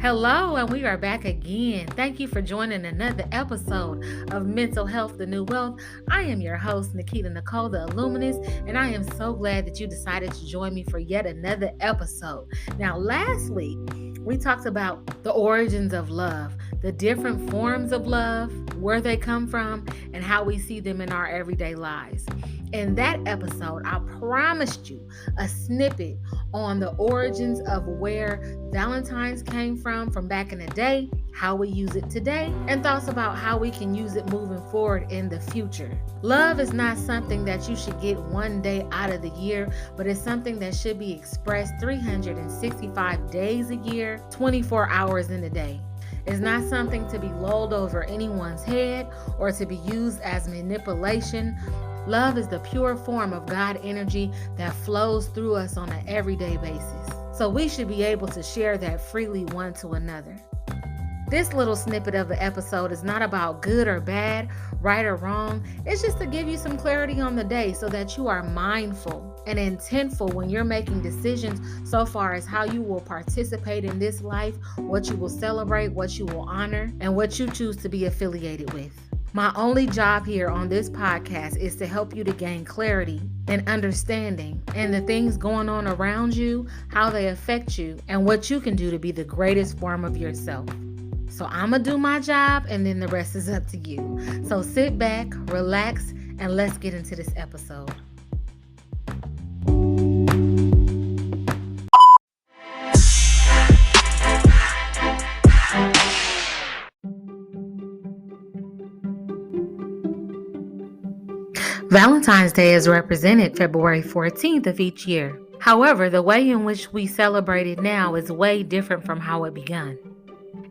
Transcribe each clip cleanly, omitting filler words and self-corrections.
Hello, and we are back again. Thank you for joining another episode of Mental Health, the New Wealth. I am your host, Nikita Nicole, the Illuminist, and I am so glad that you decided to join me for yet another episode. Now, last week, we talked about the origins of love, the different forms of love, where they come from, and how we see them in our everyday lives. In that episode, I promised you a snippet on the origins of where Valentine's came from back in the day, how we use it today, and thoughts about how we can use it moving forward in the future. Love is not something that you should get one day out of the year, but it's something that should be expressed 365 days a year, 24 hours in a day. It's not something to be lulled over anyone's head or to be used as manipulation. Love is the pure form of God energy that flows through us on an everyday basis. So we should be able to share that freely one to another. This little snippet of the episode is not about good or bad, right or wrong. It's just to give you some clarity on the day so that you are mindful and intentful when you're making decisions so far as how you will participate in this life, what you will celebrate, what you will honor, and what you choose to be affiliated with. My only job here on this podcast is to help you to gain clarity and understanding and the things going on around you, how they affect you, and what you can do to be the greatest form of yourself. So I'm going to do my job and then the rest is up to you. So sit back, relax, and let's get into this episode. Valentine's Day is represented February 14th of each year. However, the way in which we celebrate it now is way different from how it began.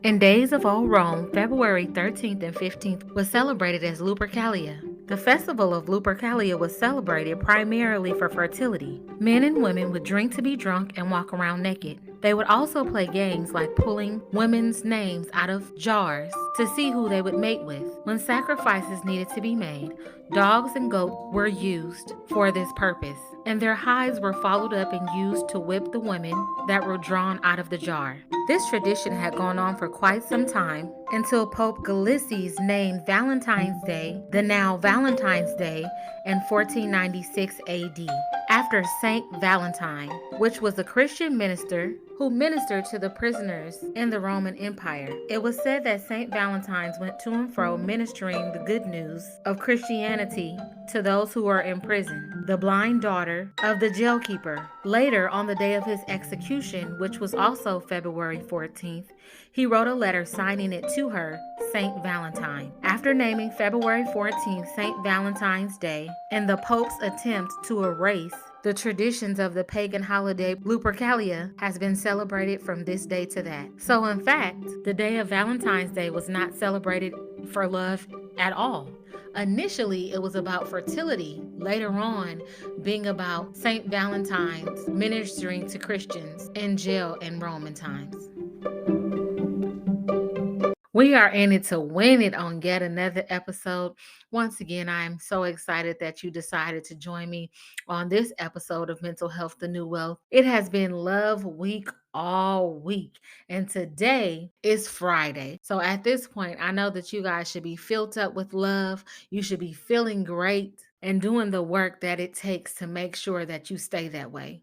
In days of old Rome, February 13th and 15th was celebrated as Lupercalia. The festival of Lupercalia was celebrated primarily for fertility. Men and women would drink to be drunk and walk around naked. They would also play games like pulling women's names out of jars to see who they would mate with. When sacrifices needed to be made, dogs and goats were used for this purpose, and their hides were followed up and used to whip the women that were drawn out of the jar. This tradition had gone on for quite some time until Pope Gallicis named Valentine's Day the now Valentine's Day in 1496 AD, after Saint Valentine, which was a Christian minister who ministered to the prisoners in the Roman Empire. It was said that Saint Valentine's went to and fro ministering the good news of Christianity to those who were in prison, the blind daughter of the jailkeeper. Later, on the day of his execution, which was also February 14th, he wrote a letter signing it to her, Saint Valentine. After naming February 14th Saint Valentine's Day in the Pope's attempt to erase the traditions of the pagan holiday Lupercalia has been celebrated from this day to that. So in fact, the day of Valentine's Day was not celebrated for love at all. Initially, it was about fertility, later on being about Saint Valentine's ministering to Christians in jail in Roman times. We are in it to win it on yet another episode. Once again, I am so excited that you decided to join me on this episode of Mental Health, the New Wealth. It has been Love Week all week, and today is Friday. So at this point, I know that you guys should be filled up with love. You should be feeling great and doing the work that it takes to make sure that you stay that way.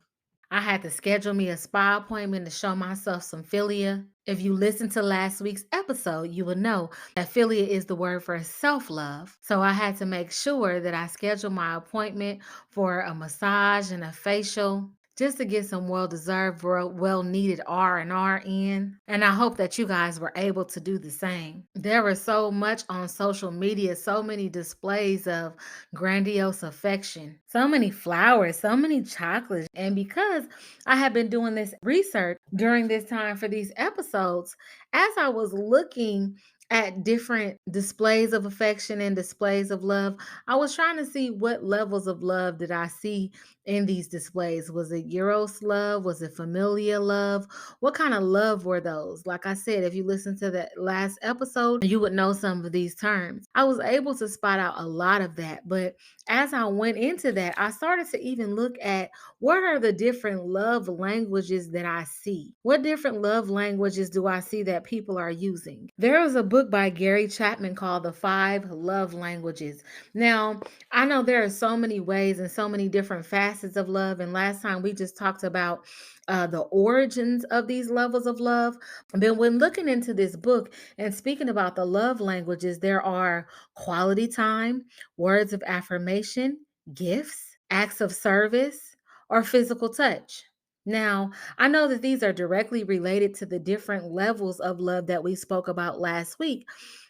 I had to schedule me a spa appointment to show myself some philia. If you listened to last week's episode, you will know that philia is the word for self-love. So I had to make sure that I scheduled my appointment for a massage and a facial, just to get some well-deserved, well-needed R&R in. And I hope that you guys were able to do the same. There was so much on social media, so many displays of grandiose affection, so many flowers, so many chocolates. And because I have been doing this research during this time for these episodes, as I was looking at different displays of affection and displays of love, I was trying to see what levels of love did I see in these displays. Was it Eros love? Was it familial love? What kind of love were those? Like I said, if you listen to that last episode, you would know some of these terms. I was able to spot out a lot of that, but as I went into that, I started to even look at what are the different love languages that I see? What different love languages do I see that people are using? There was a book by Gary Chapman called The Five Love Languages. Now, I know there are so many ways and so many different facets of love. And last time we just talked about the origins of these levels of love. But when looking into this book and speaking about the love languages, there are quality time, words of affirmation, gifts, acts of service, or physical touch. Now, I know that these are directly related to the different levels of love that we spoke about last week,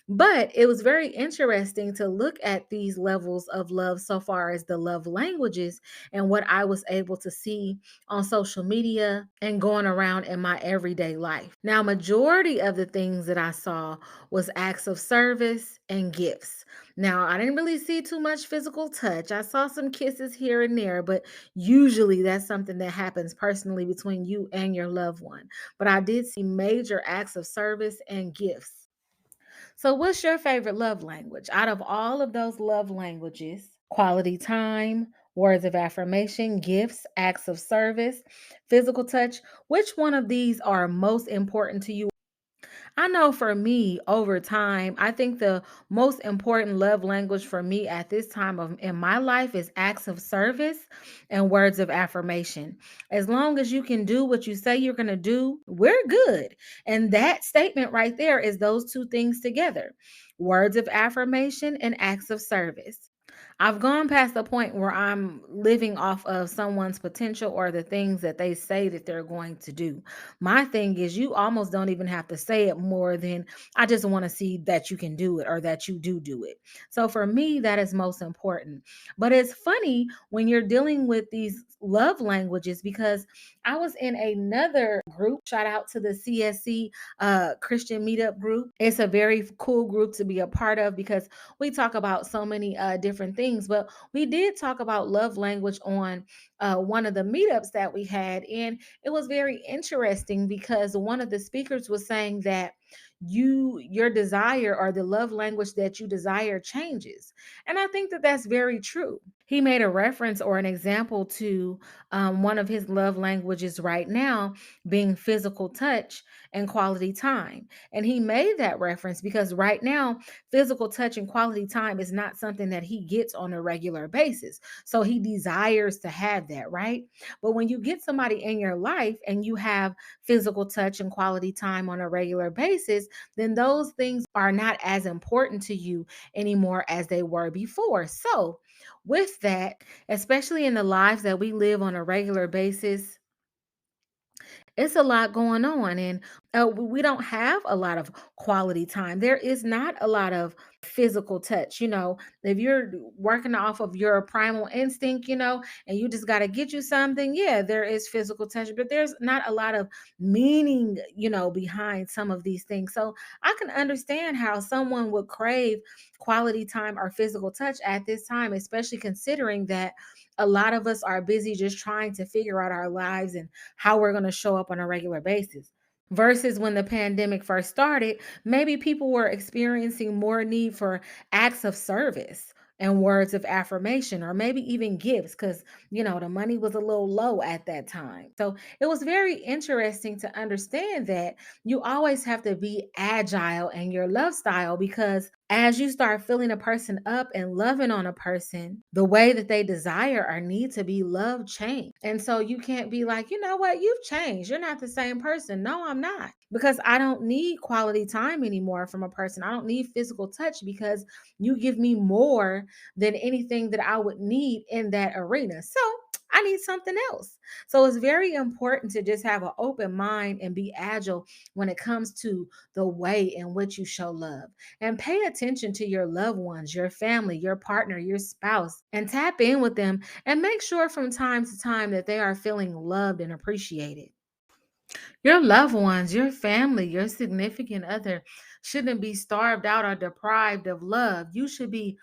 but it was very interesting to look at these levels of love so far as the love languages and what I was able to see on social media and going around in my everyday life. Now, majority of the things that I saw was acts of service and gifts. Now, I didn't really see too much physical touch. I saw some kisses here and there, but usually that's something that happens personally between you and your loved one. But I did see major acts of service and gifts. So, what's your favorite love language? Out of all of those love languages, quality time, words of affirmation, gifts, acts of service, physical touch, which one of these are most important to you? I know for me, over time, I think the most important love language for me at this time of in my life is acts of service and words of affirmation. As long as you can do what you say you're going to do, we're good. And that statement right there is those two things together. Words of affirmation and acts of service. I've gone past the point where I'm living off of someone's potential or the things that they say that they're going to do. My thing is, you almost don't even have to say it more than I just want to see that you can do it or that you do it. So for me, that is most important. But it's funny when you're dealing with these love languages because I was in another group. Shout out to the CSC Christian Meetup group. It's a very cool group to be a part of because we talk about so many different things. But we did talk about love language on one of the meetups that we had. And it was very interesting because one of the speakers was saying that your desire or the love language that you desire changes. And I think that that's very true. He made a reference or an example to one of his love languages right now being physical touch and quality time. And he made that reference because right now physical touch and quality time is not something that he gets on a regular basis. So he desires to have that, right? But when you get somebody in your life and you have physical touch and quality time on a regular basis, then those things are not as important to you anymore as they were before. So, with that, especially in the lives that we live on a regular basis, it's a lot going on, and we don't have a lot of quality time. There is not a lot of physical touch. If you're working off of your primal instinct, and you just got to get you something, yeah, there is physical touch, but there's not a lot of meaning, behind some of these things. So I can understand how someone would crave quality time or physical touch at this time, especially considering that a lot of us are busy just trying to figure out our lives and how we're going to show up on a regular basis. Versus when the pandemic first started, maybe people were experiencing more need for acts of service and words of affirmation, or maybe even gifts, because, the money was a little low at that time. So it was very interesting to understand that you always have to be agile in your love style because as you start filling a person up and loving on a person, the way that they desire or need to be loved change. And so you can't be like, you know what, you've changed. You're not the same person. No, I'm not. Because I don't need quality time anymore from a person. I don't need physical touch because you give me more than anything that I would need in that arena. So I need something else. So it's very important to just have an open mind and be agile when it comes to the way in which you show love. And pay attention to your loved ones, your family, your partner, your spouse, and tap in with them and make sure from time to time that they are feeling loved and appreciated. Your loved ones, your family, your significant other. shouldn't be starved out or deprived of love. You should be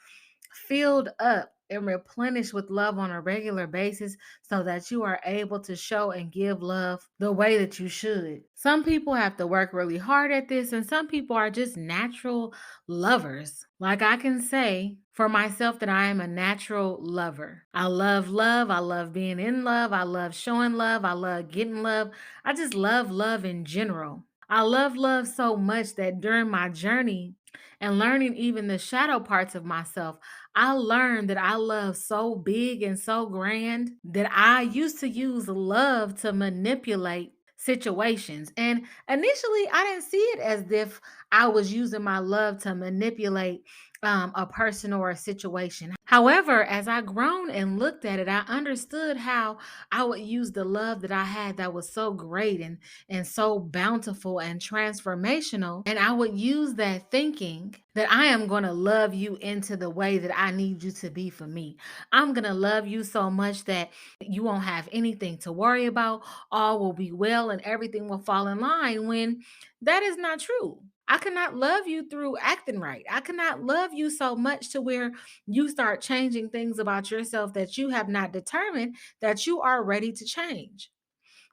filled up and replenished with love on a regular basis so that you are able to show and give love the way that you should. Some people have to work really hard at this, and some people are just natural lovers. Like I can say for myself that I am a natural lover. I love love. I love being in love. I love showing love. I love getting love. I just love love in general. I love love so much that during my journey and learning even the shadow parts of myself, I learned that I love so big and so grand that I used to use love to manipulate situations. And initially, I didn't see it as if I was using my love to manipulate a person or a situation. However, as I grown and looked at it, I understood how I would use the love that I had that was so great and so bountiful and transformational. And I would use that thinking that I am going to love you into the way that I need you to be for me. I'm going to love you so much that you won't have anything to worry about. All will be well and everything will fall in line when that is not true. I cannot love you through acting right. I cannot love you so much to where you start changing things about yourself that you have not determined that you are ready to change.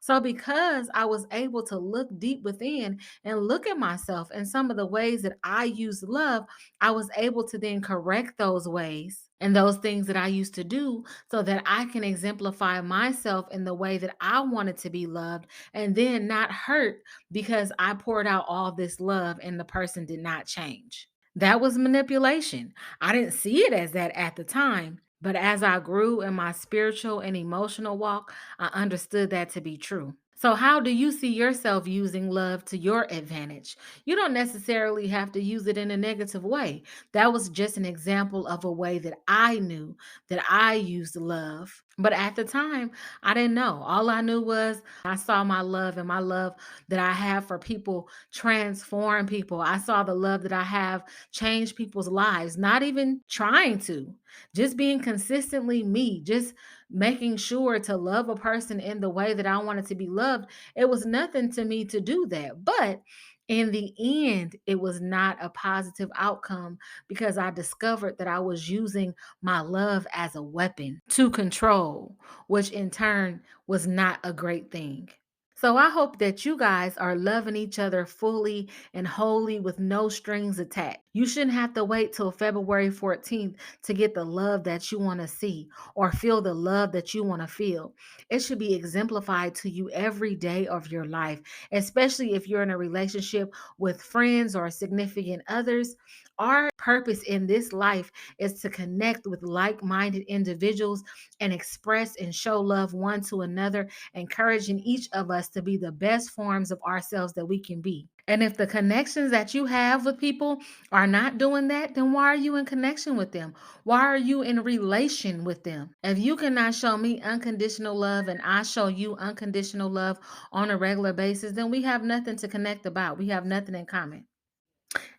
So, because I was able to look deep within and look at myself and some of the ways that I use love, I was able to then correct those ways and those things that I used to do so that I can exemplify myself in the way that I wanted to be loved and then not hurt because I poured out all this love and the person did not change. That was manipulation. I didn't see it as that at the time. But as I grew in my spiritual and emotional walk, I understood that to be true. So, how do you see yourself using love to your advantage? You don't necessarily have to use it in a negative way. That was just an example of a way that I knew that I used love. But at the time, I didn't know. All I knew was I saw my love and my love that I have for people transform people. I saw the love that I have change people's lives, not even trying to, just being consistently me, just making sure to love a person in the way that I wanted to be loved. It was nothing to me to do that. But in the end, it was not a positive outcome because I discovered that I was using my love as a weapon to control, which in turn was not a great thing. So I hope that you guys are loving each other fully and wholly with no strings attached. You shouldn't have to wait till February 14th to get the love that you want to see or feel the love that you want to feel. It should be exemplified to you every day of your life, especially if you're in a relationship with friends or significant others. Our purpose in this life is to connect with like minded individuals and express and show love one to another, encouraging each of us to be the best forms of ourselves that we can be. And if the connections that you have with people are not doing that, then why are you in connection with them? Why are you in relation with them? If you cannot show me unconditional love and I show you unconditional love on a regular basis, then we have nothing to connect about. We have nothing in common.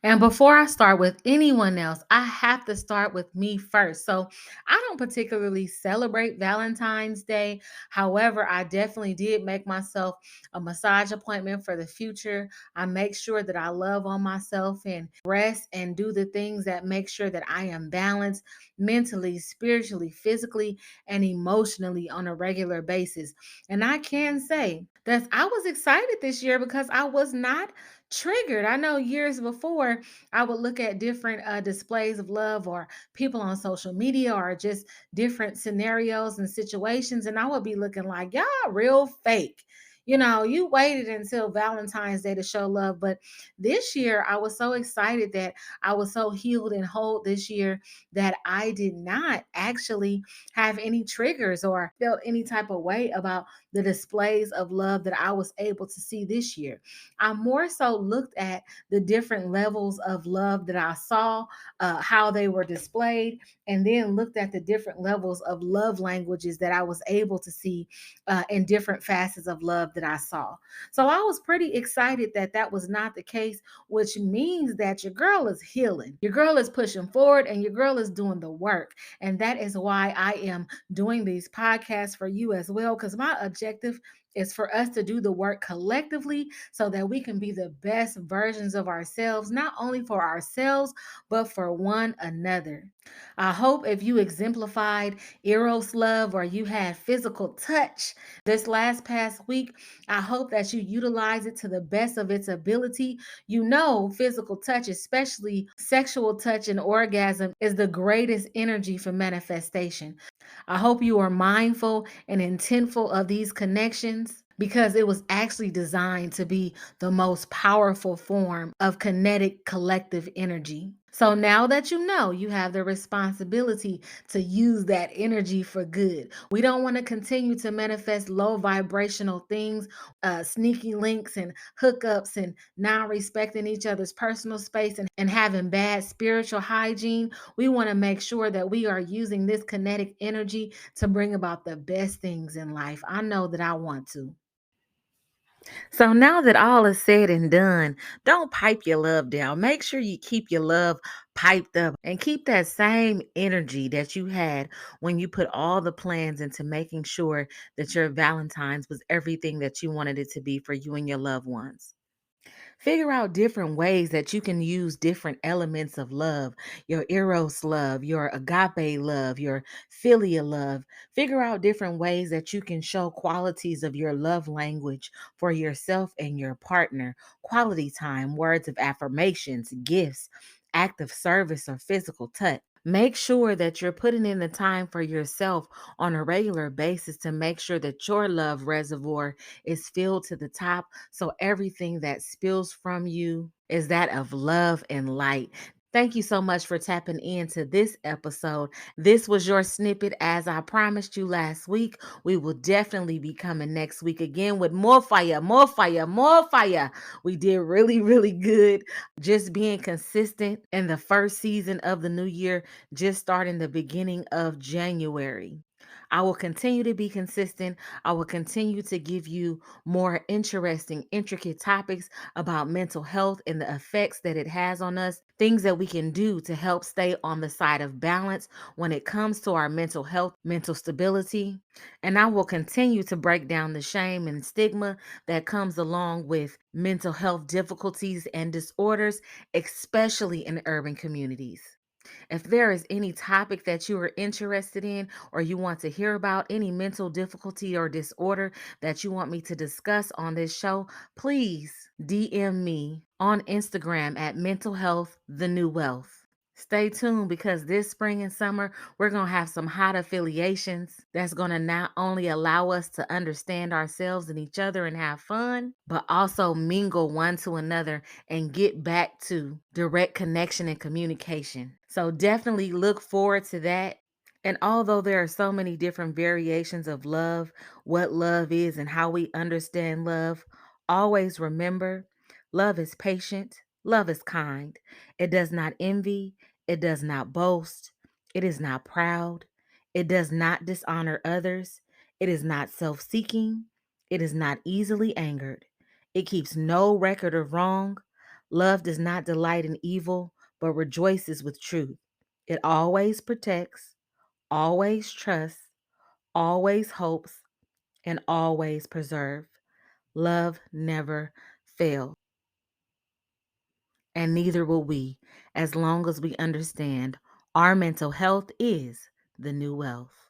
And before I start with anyone else, I have to start with me first. So I don't particularly celebrate Valentine's Day. However, I definitely did make myself a massage appointment for the future. I make sure that I love on myself and rest and do the things that make sure that I am balanced mentally, spiritually, physically, and emotionally on a regular basis. And I can say that I was excited this year because I was not triggered. I know years before I would look at different displays of love or people on social media or just different scenarios and situations, and I would be looking like, y'all real fake. You know, you waited until Valentine's Day to show love. But this year, I was so excited that I was so healed and whole this year that I did not actually have any triggers or felt any type of way about the displays of love that I was able to see this year. I more so looked at the different levels of love that I saw, how they were displayed, and then looked at the different levels of love languages that I was able to see in different facets of love that I saw. So I was pretty excited that that was not the case, which means that your girl is healing. Your girl is pushing forward and your girl is doing the work. And that is why I am doing these podcasts for you as well, because my objective It's for us to do the work collectively so that we can be the best versions of ourselves, not only for ourselves, but for one another. I hope if you exemplified Eros love or you had physical touch this past week, I hope that you utilize it to the best of its ability. You know, physical touch, especially sexual touch and orgasm, is the greatest energy for manifestation. I hope you are mindful and intentful of these connections because it was actually designed to be the most powerful form of kinetic collective energy. So now that you know, you have the responsibility to use that energy for good. We don't want to continue to manifest low vibrational things, sneaky links and hookups, and not respecting each other's personal space and having bad spiritual hygiene. We want to make sure that we are using this kinetic energy to bring about the best things in life. I know that I want to. So now that all is said and done, don't pipe your love down. Make sure you keep your love piped up and keep that same energy that you had when you put all the plans into making sure that your Valentine's was everything that you wanted it to be for you and your loved ones. Figure out different ways that you can use different elements of love, your eros love, your agape love, your philia love. Figure out different ways that you can show qualities of your love language for yourself and your partner. Quality time, words of affirmations, gifts, act of service, or physical touch. Make sure that you're putting in the time for yourself on a regular basis to make sure that your love reservoir is filled to the top, so everything that spills from you is that of love and light. Thank you so much for tapping into this episode. This was your snippet. As I promised you last week, we will definitely be coming next week again with more fire, more fire, more fire. We did really, really good just being consistent in the first season of the new year, just starting the beginning of January. I will continue to be consistent. I will continue to give you more interesting, intricate topics about mental health and the effects that it has on us, things that we can do to help stay on the side of balance when it comes to our mental health, mental stability. And I will continue to break down the shame and stigma that comes along with mental health difficulties and disorders, especially in urban communities. If there is any topic that you are interested in or you want to hear about, any mental difficulty or disorder that you want me to discuss on this show, please DM me on Instagram at Mental Health The New Wealth. Stay tuned because this spring and summer, we're going to have some hot affiliations that's going to not only allow us to understand ourselves and each other and have fun, but also mingle one to another and get back to direct connection and communication. So definitely look forward to that. And although there are so many different variations of love, what love is and how we understand love, always remember love is patient, love is kind. It does not envy, it does not boast, it is not proud, it does not dishonor others, it is not self seeking, it is not easily angered, it keeps no record of wrong. Love does not delight in evil, but rejoices with truth. It always protects, always trusts, always hopes, and always preserves. Love never fails, and neither will we as long as we understand our mental health is the new wealth.